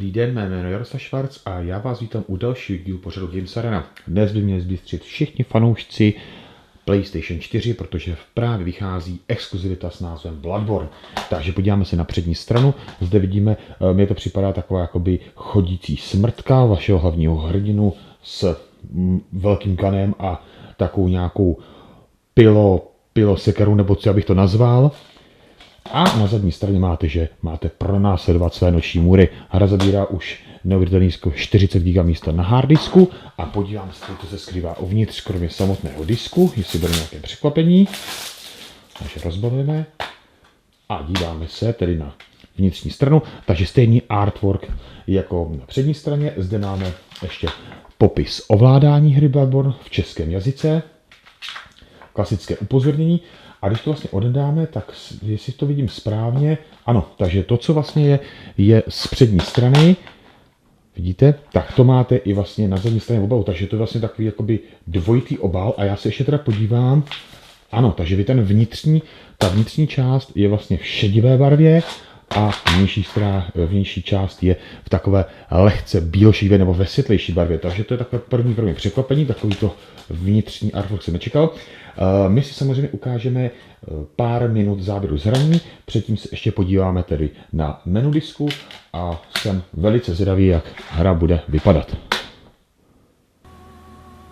Dobrý den, mé jméno je Jaroslav Švarc a já vás vítám u dalšího dílu pořadu Games Arena. Dnes by měli zbystřit všichni fanoušci PlayStation 4, protože právě vychází exkluzivita s názvem Bloodborne. Takže podíváme se na přední stranu. Zde vidíme, mně to připadá taková jakoby chodící smrtka vašeho hlavního hrdinu s velkým kanem a takovou nějakou pilosekeru, nebo co abych to nazval. A na zadní straně máte, že máte pronásledovat své noční můry. Hra zabírá už neuvěřitelných 40 GB místa na harddisku a podívám se, co se skrývá uvnitř, kromě samotného disku, jestli bude nějaké překvapení. Takže rozbalujeme a díváme se tedy na vnitřní stranu. Takže stejný artwork jako na přední straně. Zde máme ještě popis ovládání hry Bloodborne v českém jazyce, klasické upozornění. A když to vlastně odedáme, tak jestli to vidím správně, ano, takže to, co vlastně je z přední strany, vidíte, tak to máte i vlastně na zadní straně obalu, takže to je vlastně takový jakoby dvojitý obal a já se ještě teda podívám, ano, takže vy ta vnitřní část je vlastně v šedivé barvě a vnější část je v takové lehce bílšedivé nebo ve světlejší barvě, takže to je takové první překvapení, takový to vnitřní artwork jsem nečekal. My si samozřejmě ukážeme pár minut záběru z hraní, předtím se ještě podíváme tedy na menu disku a jsem velice zvědavý, jak hra bude vypadat.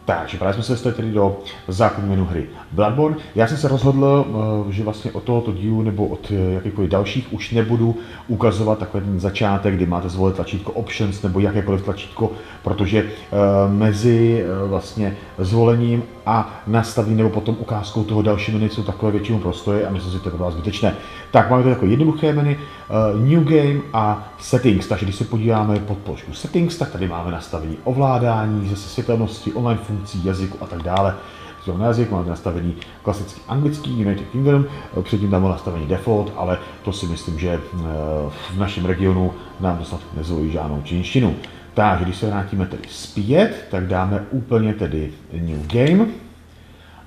Takže právě jsme se dostali tedy do základní menu hry Bloodborne. Já jsem se rozhodl, že vlastně od tohoto dílu nebo od jakýchkoliv dalších už nebudu ukazovat takový ten začátek, kdy máte zvolit tlačítko Options nebo jakékoliv tlačítko, protože mezi vlastně zvolením a nastavením nebo potom ukázkou toho dalšího menu jsou takové většinou prostoje a myslím si, že to je pro vás zbytečné. Tak máme tady takové jednoduché menu, New Game a Settings, takže když se podíváme pod položku Settings, tak tady máme nastavení ovládání, zase světelnosti, online funkcí, jazyku a tak dále. Na jazyk máme nastavení klasický anglický, United Kingdom, předtím tam bylo nastavení default, ale to si myslím, že v našem regionu nám to snad nezvolí žádnou čínštinu. Takže když se vrátíme tedy zpět, tak dáme úplně tedy New Game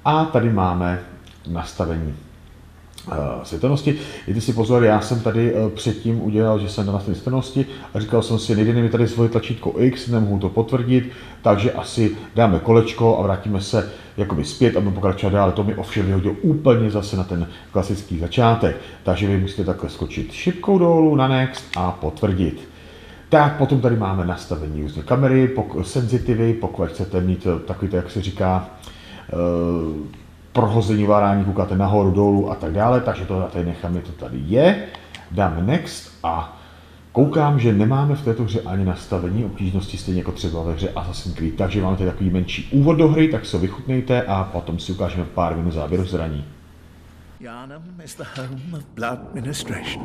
a tady máme nastavení světelnosti. Jděte si pozor, já jsem tady předtím udělal, že jsem na nastavení světelnosti a říkal jsem si, nejde mi tady zvolit tlačítko X, nemohu to potvrdit, takže asi dáme kolečko a vrátíme se jakoby zpět a budeme pokračovat dál. To mi ovšem vyhodil úplně zase na ten klasický začátek, takže vy musíte takhle skočit šipkou dolů na Next a potvrdit. Tak potom tady máme nastavení různé kamery, senzitivy, pokud chcete mít takový to, jak se říká, prohození várání, koukáte nahoru, dolů a tak dále, takže to tady necháme, to tady je. Dáme Next a koukám, že nemáme v této hře ani nastavení obtížnosti, stejně jako třeba ve hře Assassin's Creed, takže máme tady takový menší úvod do hry, tak se vychutnejte a potom si ukážeme pár minut záběru z hraní. Yharnam is the home of blood ministration.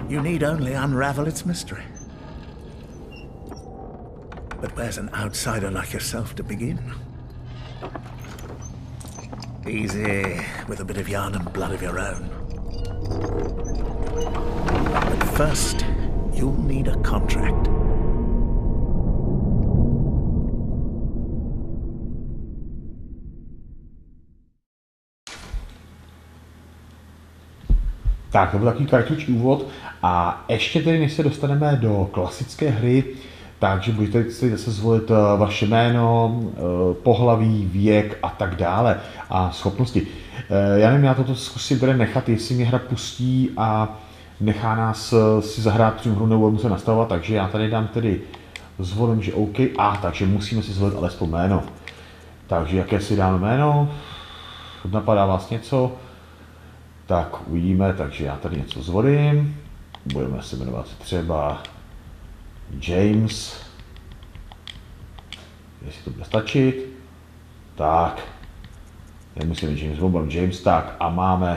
You need only unravel its mystery. But where's an outsider like yourself to begin? Easy, with a bit of Yharnam blood of your own. But first, you'll need a contract. Tak, to byl takový kratičký úvod a ještě tedy, než se dostaneme do klasické hry, takže budete si zase zvolit vaše jméno, pohlaví, věk a tak dále a schopnosti. Já nevím, já toto zkusím tady nechat, jestli mě hra pustí a nechá nás si zahrát přímo hru, nebo muset nastavovat, takže já tady dám tedy zvolím, že OK, takže musíme si zvolit alespoň jméno. Takže jaké si dáme jméno? Napadá vás něco? Tak uvidíme, takže já tady něco zvolím. Budeme se jmenovat třeba James. Jestli to bude stačit. Tak. Nemusíme James, budeme James, tak a máme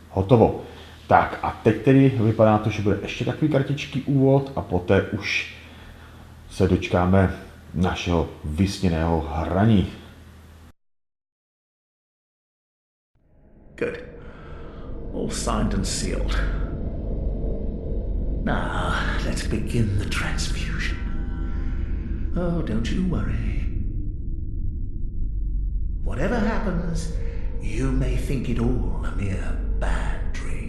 hotovo. Tak a teď tedy vypadá to, že bude ještě takový kratičký úvod a poté už se dočkáme našeho vysněného hraní. Good. All signed and sealed. Now, let's begin the transfusion. Oh, don't you worry. Whatever happens, you may think it all a mere bad dream.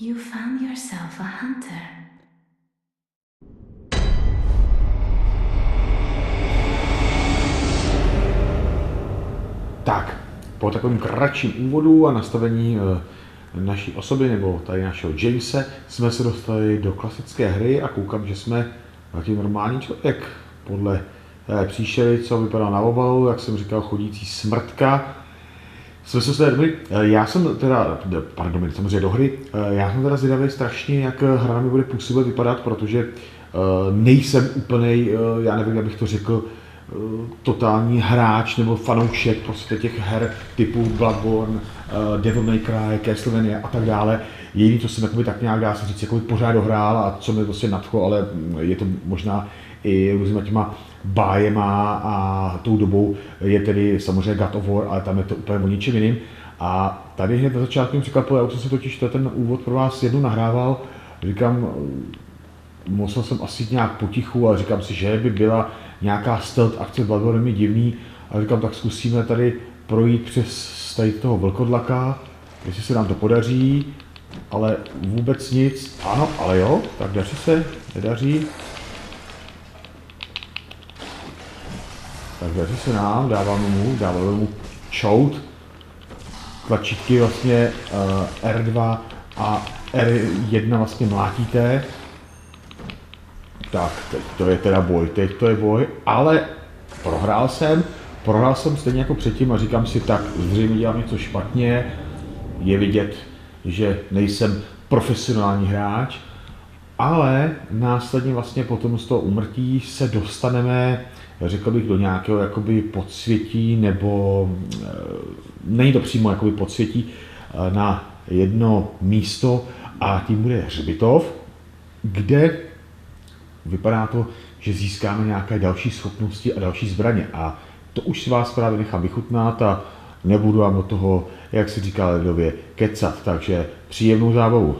You found yourself a hunter. Tak, po takovém kratším úvodu a nastavení naší osoby nebo tady našeho Jamese jsme se dostali do klasické hry a koukám, že jsme taky normální člověk. Podle příšery, co vypadá na obalu, jak jsem říkal, chodící smrtka. Jsme se sledli. Já jsem teda, pardon, samozřejmě do hry, já jsem teda zvědavý strašně, jak hra mi bude působit vypadat, protože nejsem úplnej, já nevím, jak bych to řekl, totální hráč nebo fanoušek prostě těch her typu Bloodborne, Devil May Cry, Castlevania a tak dále. Jediný, co jsem jakoby, tak nějak dá se říct, jakoby pořád dohrál a co mě prostě nadchlo, ale je to možná i různýma těma bájema a tou dobou je tedy samozřejmě God of War, ale tam je to úplně o ničem jiným. A tady hned na začátku mi překvapilo, já už jsem si totiž ten úvod pro vás jednou nahrával, říkám, musel jsem asi nějak potichu a říkám si, že by byla nějaká stealth akce Bloodborne mi divný a říkám, tak zkusíme tady projít přes tady toho vlkodlaka, jestli se nám to podaří, ale vůbec nic, ano, ale jo, tak daří se, nedaří. Tak daří se nám, dáváme mu čout, tlačítky vlastně R2 a R1 vlastně mlátíte. Tak, teď to je boj, ale prohrál jsem stejně jako předtím a říkám si, tak zřejmě dělám něco špatně, je vidět, že nejsem profesionální hráč, ale následně vlastně potom z toho úmrtí se dostaneme, řekl bych, do nějakého jakoby podsvětí, nebo není to přímo jakoby podsvětí, na jedno místo a tím bude hřbitov, kde vypadá to, že získáme nějaké další schopnosti a další zbraně. A to už si vás právě nechám vychutnat a nebudu vám do toho, jak se říká lidově, kecat. Takže příjemnou zábavu.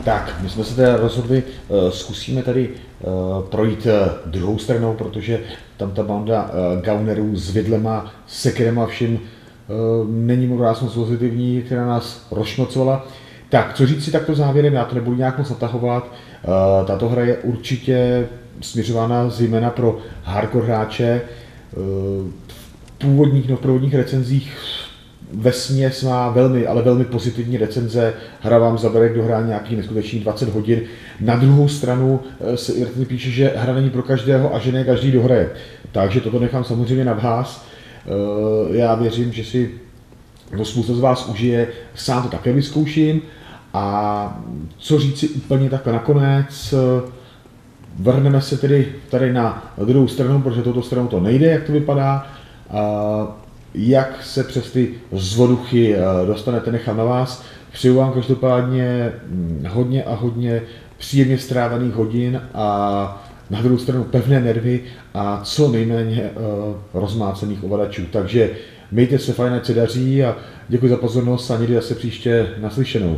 Tak, my jsme se teda rozhodli, zkusíme tady projít druhou stranou, protože tam ta banda gaunerů s vidlema, sekerema vším není moc pozitivní, která nás rozšnocovala. Tak, co říct si takto závěrem, já to nebudu nějak moc natahovat. Tato hra je určitě směřována zejména pro hardcore hráče. V prvotních recenzích vesměs má velmi, ale velmi pozitivní recenze. Hra vám zabere k dohrání nějakých neskutečných 20 hodin. Na druhou stranu se i píše, že hra není pro každého a že ne každý dohraje. Takže toto nechám samozřejmě na vás. Já věřím, že si to spousta z vás užije, sám to také vyzkouším. A co říct si úplně takhle nakonec, vrhneme se tedy tady na druhou stranu, protože touto stranou to nejde, jak to vypadá. Jak se přes ty zvoduchy dostanete, nechám na vás. Přeju vám každopádně hodně a hodně příjemně strávených hodin a na druhou stranu pevné nervy a co nejméně rozmácených ovladačů. Takže mějte se fajn, ať se daří a děkuji za pozornost a někdy zase příště naslyšenou.